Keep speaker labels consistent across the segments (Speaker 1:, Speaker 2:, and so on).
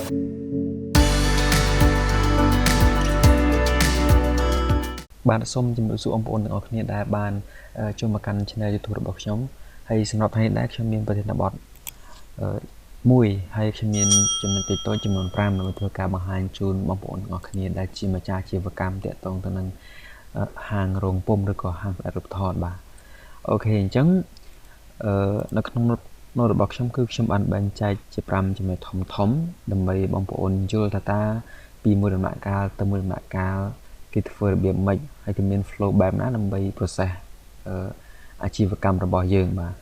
Speaker 1: bạn xôm chấm nút ông ôn ở phía đài bàn cho mà căn channel YouTubeរបស់ខ្ញុំហើយសម្រាប់ថ្ងៃនេះខ្ញុំមានប្រធានបទមួយហើយខ្ញុំមានចំណុចតូចៗចំនួន5នៅធ្វើការបង្ហាញជូនបងប្អូនទាំងអស់គ្នាដែលជាម្ចាស់អាជីវកម្មតាក់ទងទៅនឹងហាងរោងពុម្ពឬក៏ហាងផ្សាយរូបថតបាទអូខេអញ្ចឹងនៅក្នុងនោះរបស់ខ្ញុំគឺខ្ញុំបានបែងចែកជា5ចំណុចធំដើម្បីបងប្អូនយល់ថាពីមួយដំណាក់កាលទៅមួយដំណាក់កាលគេធ្វើរបៀបម៉េចហើយគេមាន flow បែបណាដើម្បី process អាជីវកម្មរបស់យើងបាទ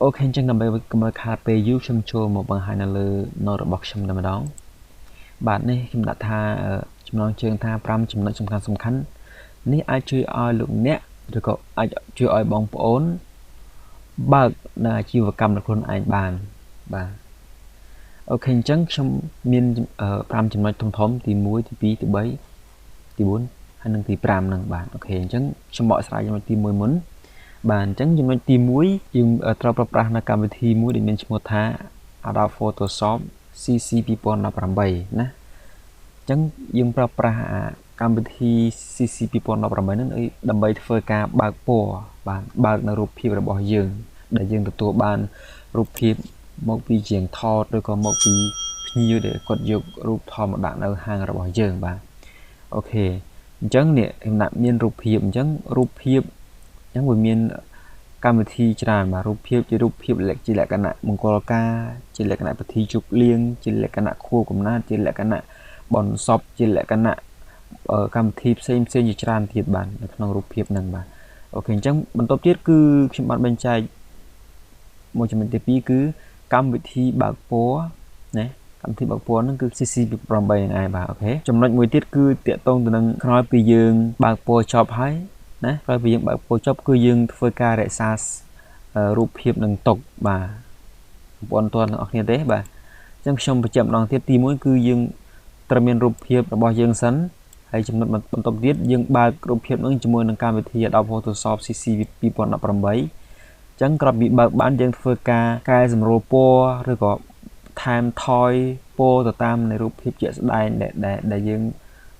Speaker 1: អូខេអញ្ចឹងដើម្បីកុំឲ្យខាតពេលយូរខ្ញុំចូលមកបង្ហាញនៅលើ note របស់ខ្ញុំតែម្ដងបាទនេះខ្ញុំដាក់ថាចំណងជើងថា5ចំណុចសំខាន់នេះអាចជួយឲ្យលោកអ្នកឬក៏អាចជួយឲ្យបងប្អូនបើកនៅអាជីវកម្មរបស់ខ្លួនឯងបានបាទអូខេអញ្ចឹងខ្ញុំមាន5ចំណុចធំទី1ទី2ទី3ទី4ហើយនិងទី5ហ្នឹងបាទអូខេអញ្ចឹងខ្ញុំបកស្រាយចំណុចទី1មុនបាទអញ្ចឹងចំណុចទី1យើងត្រូវប្រើប្រាស់នៅកម្មវិធីមួយដែលមានឈ្មោះថា Adobe Photoshop CC 2018ណាអញ្ចឹងយើងប្រើប្រាស់កម្មវិធី CC 2018ហ្នឹងដើម្បីធ្វើការបើកពណ៌បាទបើកនៅរូបភាពរបស់យើងដែលយើងទទួលបានរូបភាពមកពីជាងថតឬក៏មកពីភ្ញៀវដែលគាត់យករូបថតមកដាក់នៅហាងរបស់យើងបាទអូខេអញ្ចឹងនេះខ្ញុំដាក់មានរូបភាពអញ្ចឹងរូបភាពអញ្ចឹងវាមានកម្មវិធីច្រើនបាទរូបភាពជារូបភាពជាលក្ខណៈមង្គលការជាលក្ខណៈពិធីជប់លៀងជាលក្ខណៈខួបកំណើតជាលក្ខណៈបុណ្យសពជាលក្ខណៈកម្មវិធីផ្សេងជាច្រើនទៀតបាទនៅក្នុងរូបភាពហ្នឹងបាទអូខេអញ្ចឹងបន្ទាប់ទៀតគឺខ្ញុំបានបែងចែកមួយចំណុចទី2គឺកម្មវិធីបើកពណ៌ណាកម្មវិធីបើកពណ៌ហ្នឹងគឺ CC 8ហ្នឹងឯងបាទអូខេចំណុចមួយទៀតគឺតាក់ទងទៅនឹងក្រោយពីយើងបើកពណ៌ចប់ហើយណាក្រោយពីយើងបើកពណ៌ចប់គឺយើងធ្វើការរក្សារូបភាពនឹងទុកបាទបងប្អូនទាំងអស់គ្នាទេបាទអញ្ចឹងខ្ញុំបញ្ជាក់ម្ដងទៀតទី1គឺយើងត្រូវមានរូបភាពរបស់យើងសិនហើយចំណុចបន្ទាប់ទៀតយើងបើករូបភាពនឹងជាមួយនឹងកម្មវិធី Adobe Photoshop CC 2018អញ្ចឹងក្រោយពីបើកបានយើងធ្វើការកែសម្រួលពណ៌ឬក៏ថែមថយពណ៌ទៅតាមនៃរូបភាពជាក់ស្ដែងដែលយើង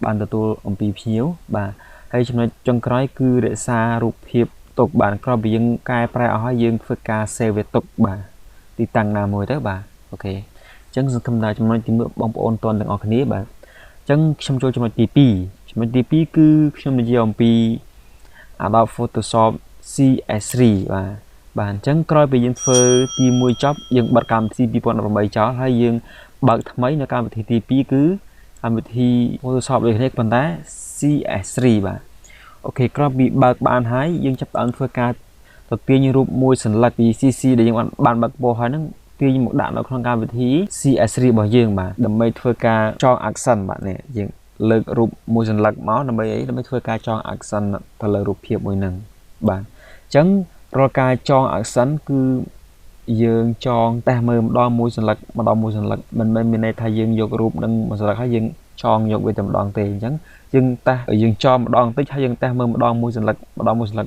Speaker 1: បានទទួលអំពីភ្ញៀវបាទហើយចំណុចចុងក្រោយគឺរក្សារូបភាពទុកបានក្រោយពីយើងកែប្រែអស់ហើយយើងធ្វើការ save វាទុកបាទទីតាំងណាមួយទៅបាទអូខេអញ្ចឹងសង្ឃឹមថាចំណុចទី1បងប្អូនទាំងអស់គ្នាបាទអញ្ចឹងខ្ញុំចូលចំណុចទី2ចំណុចទី2គឺខ្ញុំនិយាយអំពី Adobe Photoshop CS3 បាទអញ្ចឹងក្រោយពីយើងធ្វើទី1ចប់យើងបិទកម្មវិធី2018ចោលហើយយើងបើកថ្មីនៅកម្មវិធីទី2គឺកម្មវិធី Photoshop ដូចនេះប៉ុន្តែ CS3 បាទអូខេក្រោយពីបើកបានហើយយើងចាប់ផ្ដើមធ្វើការទៅទាញរូបមួយសន្លឹកពី CC ដែលយើងបានបើកពណ៌ហើយហ្នឹងទាញមកដាក់នៅក្នុងកម្មវិធី CS3 របស់យើងបាទដើម្បីធ្វើការចង Action បាទនេះយើងលើករូបមួយសន្លឹកមកដើម្បីធ្វើការចង Action ទៅលើរូបភាពមួយហ្នឹងបាទអញ្ចឹងរាល់ការចង Action គឺយើងចងតេស្តមើលម្ដងមួយសន្លឹកមិនមែនមានន័យថាយើងយករូបនឹងមួយសន្លឹកហើយយើងចងយកវាតែម្ដងទេអញ្ចឹងយើងចងម្ដងតិចហើយយើងតេស្តមើលម្ដងមួយសន្លឹ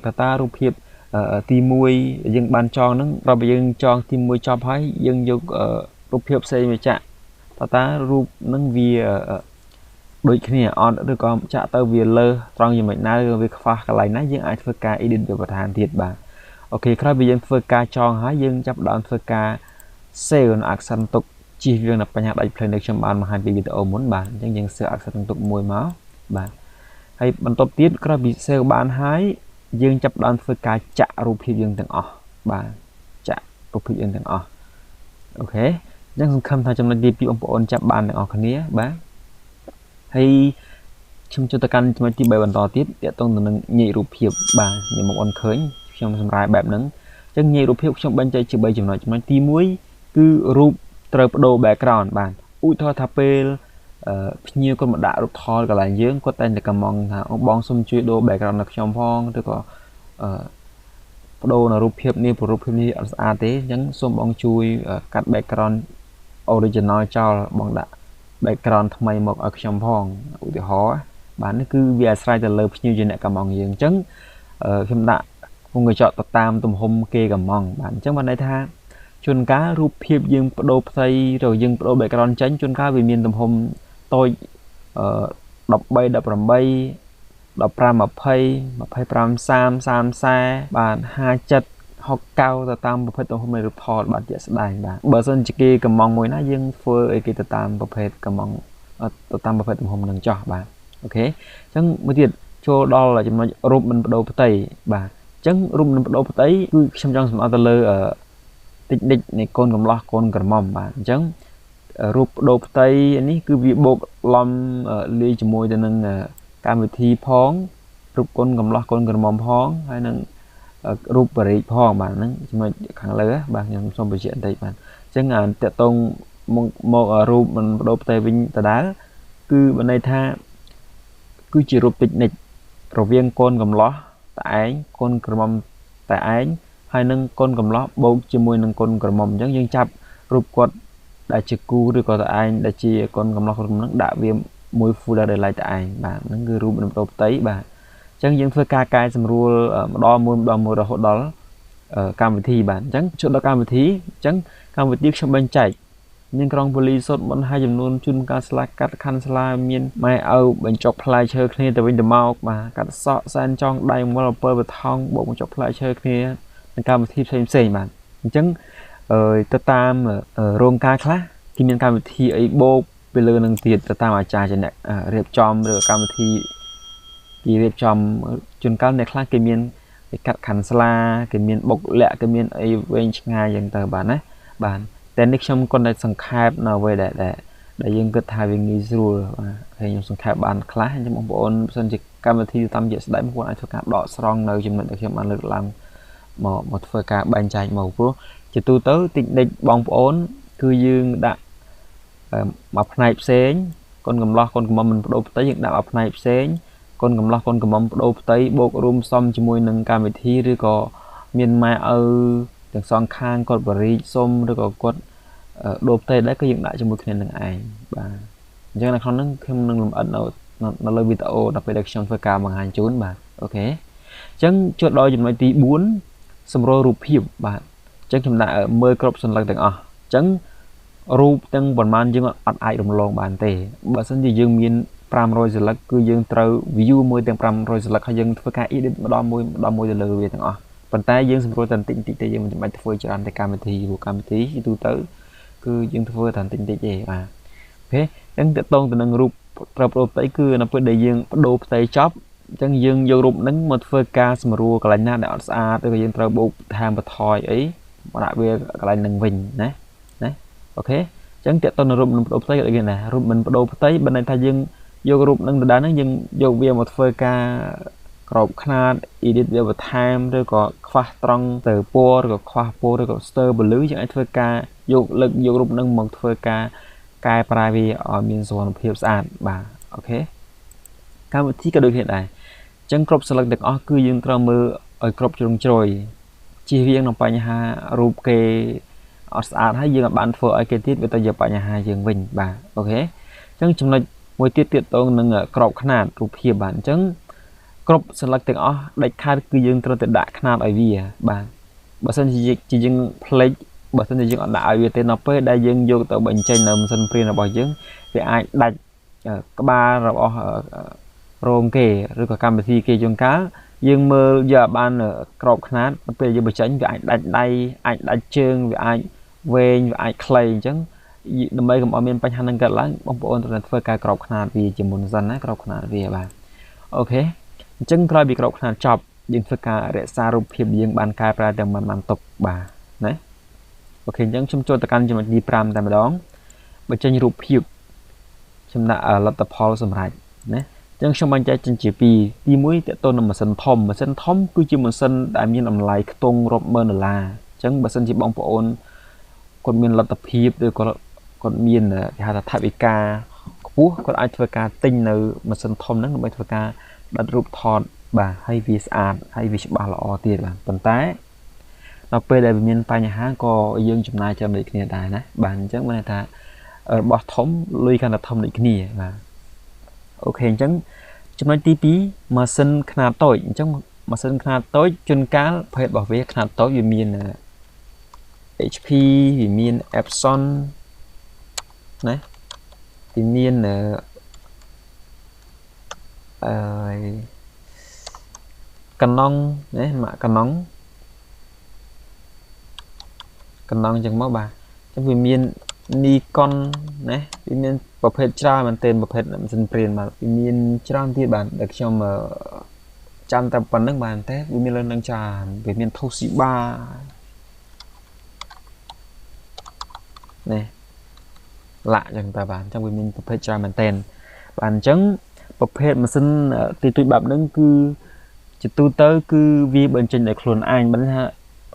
Speaker 1: កថារូបភាពទី1យើងបានចងហ្នឹងដល់ពេលយើងចងទី1ចប់ហើយយើងយករូបភាពផ្សេងមកចាក់តើរូបហ្នឹងវាដូចគ្នាអត់ឬក៏ចាក់ទៅវាលើត្រង់យ៉ាងម៉េចណាឬវាខ្វះកន្លែងណាយើងអាចធ្វើការ edit វាបន្ថែមទៀតបាទអូខេក្រោយពីយើងធ្វើការចងហើយយើងចាប់ផ្ដើមធ្វើការ save action ទុកជៀសវាងនៅបញ្ហាដាច់ភ្លើងដែលខ្ញុំបានបង្ហាញពីវីដេអូមុនបាទអញ្ចឹងយើង save action ទុកមួយមកបាទហើយបន្ទាប់ទៀតក្រោយពី save បានហើយយើងចាប់ផ្ដើមធ្វើការចាក់រូបភាពយើងទាំងអស់បាទចាក់រូបភាពយើងទាំងអស់អូខេអញ្ចឹងសង្ឃឹមថាចំណុចទី2បងប្អូនចាប់បានទាំងអស់គ្នាបាទហើយខ្ញុំចូលទៅកាន់ចំណុចទី3បន្តទៀតទាក់ទងទៅនឹងញែករូបភាពបាទញ៉ាំមកអូនឃើញខ្ញុំសម្រាយបែបហ្នឹងអញ្ចឹងញែករូបភាពខ្ញុំបែងចែកជា3ចំណុចទី1គឺរូបត្រូវបដូរ background បាទឧទាហរណ៍ថាពេលភ្ញៀវគាត់មកដាក់រូបថតកន្លែងយើងគាត់តែកំងថាអូបងសុំជួយដូរ background នៅខ្ញុំផងឬក៏បដូរនៅរូបភាពនេះព្រោះរូបភាពនេះអត់ស្អាតទេអញ្ចឹងសូមបងជួយកាត់ background original ចោលបងដាក់ background ថ្មីមកឲ្យខ្ញុំផងឧទាហរណ៍បាទនេះគឺវាអាស្រ័យទៅលើភ្ញៀវជាអ្នកកំងយើងអញ្ចឹងខ្ញុំដាក់ពងកញ្ចក់ទៅតាមទំហំគេកំងបាទអញ្ចឹងបានន័យថា ជួនកាលរូបភាពយើងបដូរផ្ទៃឬយើងបដូរ background ចេញជួនកាលវាមានទំហំតូច13 18 15 20 25 30 40 បាទ 57 69 ទៅតាមប្រភេទទំហំនៃរូបថតបាទជាក់ស្ដែងបាទបើសិនជាគេកំងមួយណាយើងធ្វើអីគេទៅតាមប្រភេទកំងទៅតាមប្រភេទទំហំនឹងចោះបាទអូខេអញ្ចឹងមួយទៀតចូលដល់ចំណុចរូបមិនបដូរផ្ទៃបាទអញ្ចឹងរូបមិនបដូរផ្ទៃគឺខ្ញុំចង់សំដៅទៅលើតិចនិចនៃកូនកំលោះកូនក្រមុំបាទអញ្ចឹងរូបបដូរផ្ទៃនេះគឺវាបូកឡំលាយជាមួយទៅនឹងកម្មវិធីផងរូបកូនកំលោះកូនក្រមុំផងហើយនឹងរូបបរិយាផងបាទហ្នឹងចំណុចខាងលើបាទខ្ញុំសូមបញ្ជាក់បន្តិចបាទអញ្ចឹងតកតងមករូបមិនបដូរផ្ទៃវិញដដែលគឺបានន័យថាគឺជារូបតិចនិចរវាងកូនកំលោះតែឯងកូនក្រមុំតែឯងហើយនឹងកូនកំលោះបូកជាមួយនឹងកូនក្រមុំអញ្ចឹងយើងចាប់រូបគាត់ដែលជាគូឬក៏តែឯងដែលជាកូនកំលោះខ្លួនហ្នឹងដាក់វាមួយ folder ដែលឡែកតែឯងបាទហ្នឹងគឺរូបមិនបដូរផ្ទៃបាទអញ្ចឹងយើងធ្វើការកែសម្រួលម្ដងមួយរហូតដល់កម្មវិធីបាទអញ្ចឹងចូលដល់កម្មវិធីអញ្ចឹងកម្មវិធីខ្ញុំបែងចែកមានក្រុងប៉ូលីសសុទ្ធមិនហើយចំនួនជូនការស្លាកកាត់ខណ្ឌស្លាមានម៉ែឪបញ្ចុកផ្លែឈើគ្នាទៅវិញទៅមកបាទកាត់សក់សែនចង់ដៃមល7បថងបូកបញ្ចុកផ្លែឈើគ្នានឹងកម្មវិធីផ្សេងបាទអញ្ចឹងទៅតាមរោងការខ្លះគេមានកម្មវិធីអីបូកពីលើនឹងទៀតទៅតាមអាចារ្យជាអ្នករៀបចំឬកម្មវិធីគេរៀបចំជួនកាលអ្នកខ្លះគេមានកាត់ខណ្ឌស្លាគេមានបុកលាក់គេមានអីវែងឆ្ងាយយ៉ាងទៅបាទណាបាទតែនេះខ្ញុំគាត់តែសង្ខេបនៅអ្វីដែលយើងគិតថាវាងាយស្រួលបាទហើយខ្ញុំសង្ខេបបានខ្លះអញ្ចឹងបងប្អូនបើសិនជាកម្មវិធីតាមជាក់ស្ដែងបងប្អូនអាចធ្វើការដកស្រង់នៅចំណុចដែលខ្ញុំបានលើកឡើងមកធ្វើការបែងចែកមកព្រោះជាទូទៅតិចនិចបងប្អូនគឺយើងដាក់មកផ្នែកផ្សេងកូនកំលោះកូនកំមុំមិនបដូរផ្ទៃយើងដាក់មកផ្នែកផ្សេងកូនកំលោះកូនកំមុំបដូរផ្ទៃបូករួមសំជាមួយនឹងកម្មវិធីឬក៏មានម៉ែឪទាំងសងខាងគាត់បរិយាសុំឬក៏គាត់ដូរផ្ទៃដែរក៏យើងដាក់ជាមួយគ្នានឹងឯងបាទអញ្ចឹងនៅក្នុងហ្នឹងខ្ញុំនឹងលម្អិតនៅលើវីដេអូដល់ពេលដែលខ្ញុំធ្វើការបង្ហាញជូនបាទអូខេអញ្ចឹងចូលដល់ចំណុចទី4សម្រួលរូបភាពបាទអញ្ចឹងខ្ញុំដាក់មើលគ្រប់សន្លឹកទាំងអស់អញ្ចឹងរូបទាំងប៉ុន្មានយើងអត់អាចរំលងបានទេបើមិនជាយើងមាន500សន្លឹកគឺយើងត្រូវ view មួយទាំង500សន្លឹកហើយយើងធ្វើការ edit ម្ដងមួយទៅលើវាទាំងអស់ប៉ុន្តែយើងសម្រួលតែបន្តិចទេយើងមិនចាំបាច់ធ្វើច្រើនតែកម្មវិធីព្រោះកម្មវិធីទូទៅគឺយើងធ្វើតែបន្តិចទេបាទអូខេអញ្ចឹងតកតងទៅនឹងរូបត្រូវបដូរផ្ទៃគឺនៅពេលដែលយើងបដូរផ្ទៃចប់អញ្ចឹងយើងយករូបហ្នឹងមកធ្វើការសម្រួលកន្លែងណាដែលអត់ស្អាតឬក៏យើងត្រូវបូកថែមបន្ថយអីមកដាក់វាកន្លែងហ្នឹងវិញណាអូខេអញ្ចឹងតកតទៅនឹងរូបមិនបដូរផ្ទៃដូចគេណារូបមិនបដូរផ្ទៃបើន័យថាយើងយករូបនឹងដដែលហ្នឹងយើងយកវាមកធ្វើការក្របខ្នាត edit វាបន្ថែមឬក៏ខ្វះត្រង់ទៅពណ៌ឬក៏ខ្វះពណ៌ឬក៏ស្ទើរពលឺយើងអាចធ្វើការយករូបនឹងមកធ្វើការកែប្រែវាឲ្យមានសុវត្ថិភាពស្អាតបាទអូខេកម្មវិធីក៏ដូចគ្នាដែរអញ្ចឹងគ្រប់ select ទាំងអស់គឺយើងត្រូវមើលឲ្យគ្រប់ជ្រុងជ្រោយជៀសវាងនឹងបញ្ហារូបគេអត់ស្អាតហើយយើងអាចបានធ្វើឲ្យគេទៀតវាទៅជាបញ្ហាយើងវិញបាទអូខេអញ្ចឹងចំណុចមួយទៀតតងនឹងក្របខ្នាតរូបភាពបាទអញ្ចឹងគ្រប់ select ទាំងអស់ដាច់ខាតគឺយើងត្រូវតែដាក់ខ្នាតឲ្យវាបាទបើសិនជាយើងផ្លេចបើសិនជាយើងអត់ដាក់ឲ្យវាទេនៅពេលដែលយើងយកទៅបញ្ចេញនៅម៉ាស៊ីនព្រីនរបស់យើងវាអាចដាច់ក្បាលរបស់រោងគេឬក៏កម្មវិធីគេជួនកាលយើងមើលយកបានក្របខ្នាតពេលយើងបញ្ចេញវាអាចដាច់ដៃអាចដាច់ជើងវាអាចវែងវាអាចខ្លីអញ្ចឹងដើម្បីកុំឲ្យមានបញ្ហានឹងកើតឡើងបងប្អូនត្រូវធ្វើការក្របខ្នាតវាជាមុនសិនណាក្របខ្នាតវាបាទអូខេអញ្ចឹងក្រោយពីក្របខ្នាតចប់យើងធ្វើការរក្សារូបភាពយើងបានកែប្រែទាំងបានទុកបាទណាអូខេអញ្ចឹងខ្ញុំចូលទៅកាន់ចំណុចទី5តែម្ដងបញ្ចេញរូបភាពខ្ញុំដាក់លទ្ធផលសម្រាប់ណាអញ្ចឹងខ្ញុំបែងចែកចេញជា2ទី1តទៅនឹងម៉ាស៊ីនធំគឺជាម៉ាស៊ីនដែលមានតម្លៃខ្ទង់រាប់ម៉ឺនដុល្លារអញ្ចឹងបើសិនជាបងប្អូនគាត់មានលទ្ធភាពឬគាត់មានគេហៅថាថវិកាខ្ពស់គាត់អាចធ្វើការទិញនៅម៉ាស៊ីនធំហ្នឹងដើម្បីធ្វើការដាត់រូបថតបាទហើយវាស្អាតហើយវាច្បាស់ល្អទៀតបាទប៉ុន្តែដល់ពេលដែលវាមានបញ្ហាក៏យើងចំណាយច្រើនដូចគ្នាដែរណាបាទអញ្ចឹងបានថារបស់ធំលុយកាន់តែធំដូចគ្នាបាទអូខេអញ្ចឹងចំណុចទី2ម៉ាស៊ីនខ្នាតតូចអញ្ចឹងម៉ាស៊ីនខ្នាតតូចជួនកាលប្រភេទរបស់វាខ្នាតតូចវាមាន HP វាមាន Epson ណាវាមានកណុងណាម៉ាក់កណុងចឹងមកបាទចឹងវាមាន Nikon ណាវាមានប្រភេទច្រើនមែនទែនប្រភេទម៉ាស៊ីនព្រានបាទវាមានច្រើនទៀតបាទដែលខ្ញុំចាំតែប៉ុណ្្នឹងបាទតែវាមានលើនឹងច្រើនវាមាន Toshiba នេះឡាក់ចឹងតើបាទអញ្ចឹងវាមានប្រភេទច្រើនមែនទែនបាទអញ្ចឹងប្រភេទម៉ាស៊ីនទីទួយបែបហ្នឹងគឺជាទូទៅគឺវាបញ្ចេញដោយខ្លួនឯងបើថា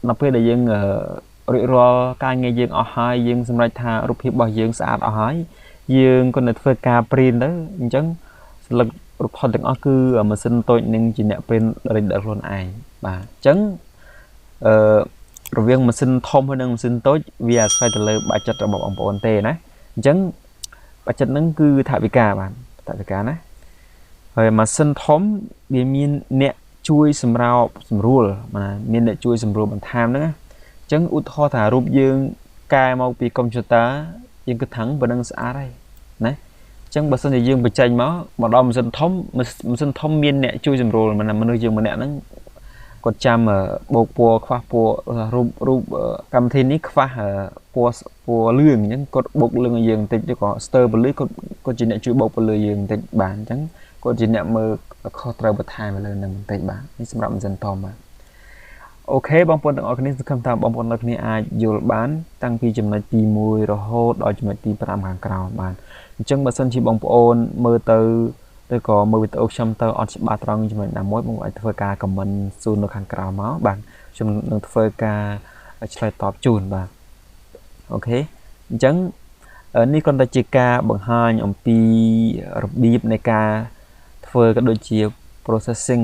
Speaker 1: ដល់ពេលដែលយើងរួចរាល់ការងារយើងអស់ហើយយើងសម្រេចថារូបភាពរបស់យើងស្អាតអស់ហើយយើងក៏នៅធ្វើការព្រីនទៅអញ្ចឹងស្លឹករូបថតទាំងអស់គឺម៉ាស៊ីនតូចនឹងជាអ្នកព្រីនរិញដោយខ្លួនឯងបាទអញ្ចឹងរវាងម៉ាស៊ីនធំហើយនិងម៉ាស៊ីនតូចវាអាស្រ័យទៅលើបាច់ចិត្តរបស់បងប្អូនទេណាអញ្ចឹងបាច់ចិត្តហ្នឹងគឺថវិកាបាទថវិកាណាហើយម៉ាស៊ីនធំវាមានអ្នកជួយសម្រួលបាទមានអ្នកជួយសម្រួលបន្ថែមហ្នឹងណាអញ្ចឹងឧទាហរណ៍ថារូបយើងកែមកពីកុំព្យូទ័រយើងគិតថាប៉ុណ្ណឹងស្អាតហើយណាអញ្ចឹងបើសិនជាយើងបញ្ចេញមកដល់ម៉ាស៊ីនធំមានអ្នកជួយសម្រួលមនុស្សយើងម្នាក់ហ្នឹងគាត់ចាំបោកពណ៌ខ្វះពណ៌រូបកម្មវិធីនេះខ្វះពណ៌លឿងអញ្ចឹងគាត់បោកលឿងឲ្យយើងបន្តិចឬក៏ស្ទើរពន្លឺគាត់ជាអ្នកជួយបោកពន្លឺយើងបន្តិចបាទអញ្ចឹងគាត់ជាអ្នកមើលខុសត្រូវបន្ថែមលើនឹងបន្តិចបាទនេះសម្រាប់ម៉ាស៊ីនធំបាទអូខេបងប្អូនទាំងអស់គ្នាសង្ឃឹមថាបងប្អូនទាំងអស់គ្នាអាចយល់បានតាំងពីចំណុចទី1រហូតដល់ចំណុចទី5ខាងក្រោមបាទអញ្ចឹងបើសិនជាបងប្អូនមើលទៅឬក៏មើលវីដេអូខ្ញុំទៅអត់ច្បាស់ត្រង់ចំណុចណាមួយបងអាចធ្វើការខមមិនសួរនៅខាងក្រោមមកបាទខ្ញុំនឹងធ្វើការឆ្លើយតបជូនបាទអូខេអញ្ចឹងនេះគ្រាន់តែជាការបង្ហាញអំពីរបៀបនៃការធ្វើក៏ដូចជា processing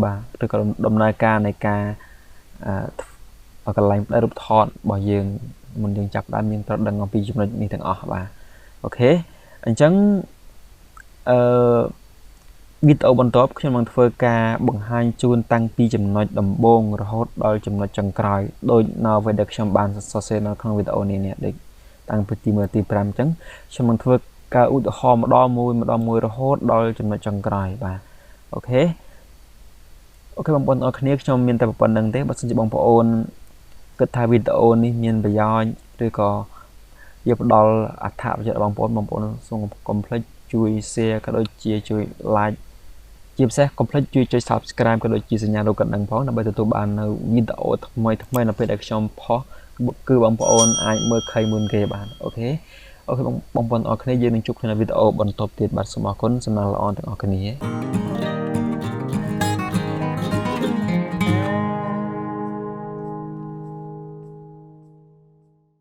Speaker 1: បាទឬក៏ដំណើរការនៃការកន្លែងផ្ដាច់រូបថតរបស់យើងមុនយើងចាប់ដើមយើងត្រូវដឹងអំពីចំណុចនេះទាំងអស់បាទអូខេអញ្ចឹងវីដេអូបន្ទាប់ខ្ញុំនឹងធ្វើការបង្ហាញជូនតាំងពីចំណុចដំបូងរហូតដល់ចំណុចចុងក្រោយដោយនៅអ្វីដែលខ្ញុំបានសរសេរនៅក្នុងវីដេអូនេះដូចតាំងពីទី1ទី5អញ្ចឹងខ្ញុំនឹងធ្វើការឧទាហរណ៍ម្ដងមួយរហូតដល់ចំណុចចុងក្រោយបាទអូខេបងប្អូនអរគ្នាខ្ញុំមានតែប៉ុណ្្នឹងទេបើសិនជាបងប្អូនគិតថាវីដេអូនេះមានប្រយោជន៍ឬក៏វាផ្ដល់អត្ថប្រយោជន៍ដល់បងប្អូនសូមកុំភ្លេចជួយ share ក៏ដូចជាជួយ like ជាពិសេសកុំភ្លេចជួយចុច subscribe ក៏ដូចជាសញ្ញារូបកណ្ដឹងផងដើម្បីទទួលបាននៅវីដេអូថ្មីនៅពេលដែលខ្ញុំផុសគឺបងប្អូនអាចមើលឃើញមុនគេបានអូខេបងប្អូនអរគ្នាយើងនឹងជួបគ្នានៅវីដេអូបន្តទៀតបាទសូមអរគុណសំណាងល្អទាំងអស់គ្នា